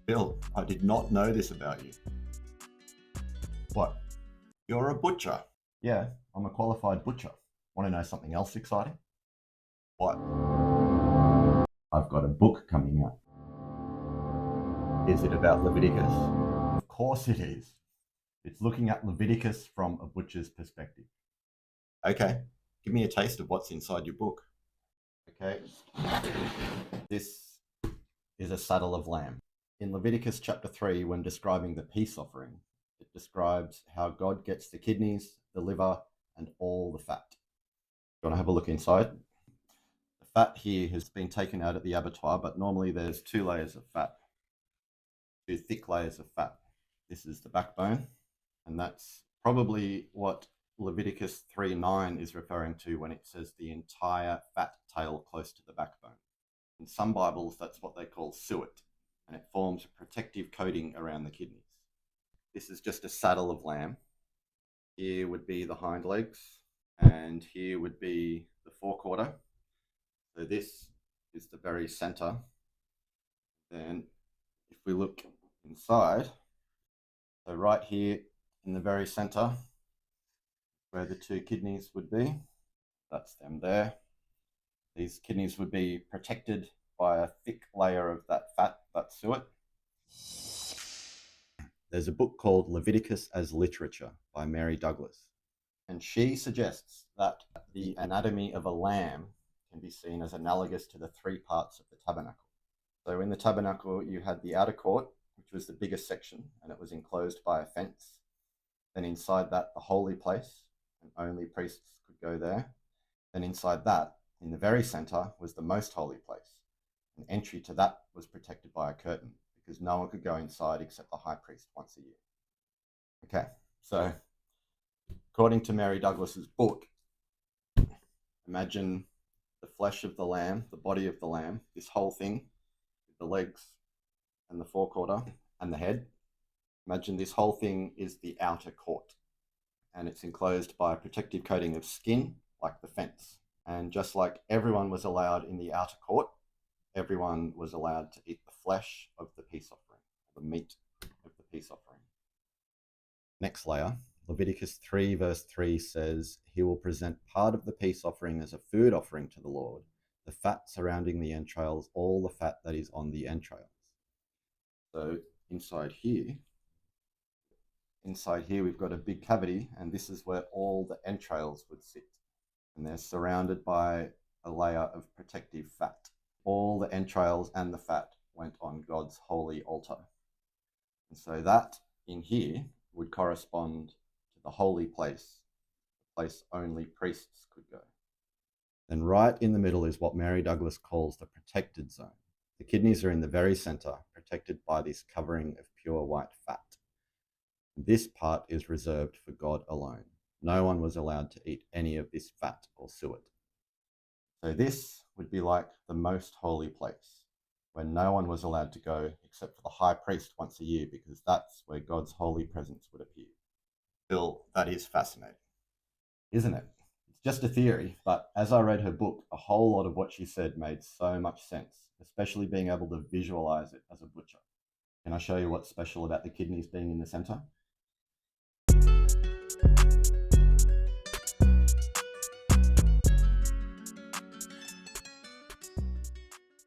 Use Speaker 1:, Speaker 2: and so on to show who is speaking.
Speaker 1: Bill, I did not know this about you. What? You're a butcher? Yeah, I'm a qualified butcher. Want to know something else exciting? What? I've got a book coming out. Is it about Leviticus? Of course it is. It's looking at Leviticus from a butcher's perspective. Okay, give me a taste of what's inside your book. Okay, this is a saddle of lamb. In Leviticus chapter 3, when describing the peace offering, it describes how God gets the kidneys, the liver, and all the fat. You want to have a look inside? The fat here has been taken out at the abattoir, but normally there's 2 layers of fat, 2 thick layers of fat. This is the backbone, and that's probably what Leviticus 3:9 is referring to when it says the entire fat tail close to the backbone. In some Bibles, that's what they call suet, and it forms a protective coating around the kidneys. This is just a saddle of lamb. Here would be the hind legs, and here would be the forequarter. So this is the very center. Then if we look inside, so right here in the very center, where the 2 kidneys would be, that's them there. These kidneys would be protected by a thick layer of that fat, that suet. There's a book called Leviticus as Literature by Mary Douglas, and she suggests that the anatomy of a lamb can be seen as analogous to the 3 parts of the tabernacle. So in the tabernacle, you had the outer court, which was the biggest section, and it was enclosed by a fence. Then inside that, the holy place, and only priests could go there. Then inside that, in the very center, was the most holy place. And entry to that was protected by a curtain, because no one could go inside except the high priest once a year. Okay, so according to Mary Douglas's book, imagine the flesh of the lamb, the body of the lamb, this whole thing, the legs and the forequarter and the head. Imagine this whole thing is the outer court, and it's enclosed by a protective coating of skin, like the fence. And just like everyone was allowed in the outer court, everyone was allowed to eat the flesh of the peace offering, the meat of the peace offering. Next layer, Leviticus 3 verse 3 says, "He will present part of the peace offering as a food offering to the Lord, the fat surrounding the entrails, all the fat that is on the entrails." So inside here we've got a big cavity, and this is where all the entrails would sit. And they're surrounded by a layer of protective fat. All the entrails and the fat went on God's holy altar. And so that in here would correspond to the holy place, the place only priests could go. Then right in the middle is what Mary Douglas calls the protected zone. The kidneys are in the very center, protected by this covering of pure white fat. This part is reserved for God alone. No one was allowed to eat any of this fat or suet. So this would be like the most holy place, where no one was allowed to go except for the high priest once a year, because that's where God's holy presence would appear. Bill, that is fascinating, isn't it? It's just a theory, but as I read her book, a whole lot of what she said made so much sense, especially being able to visualize it as a butcher. Can I show you what's special about the kidneys being in the center?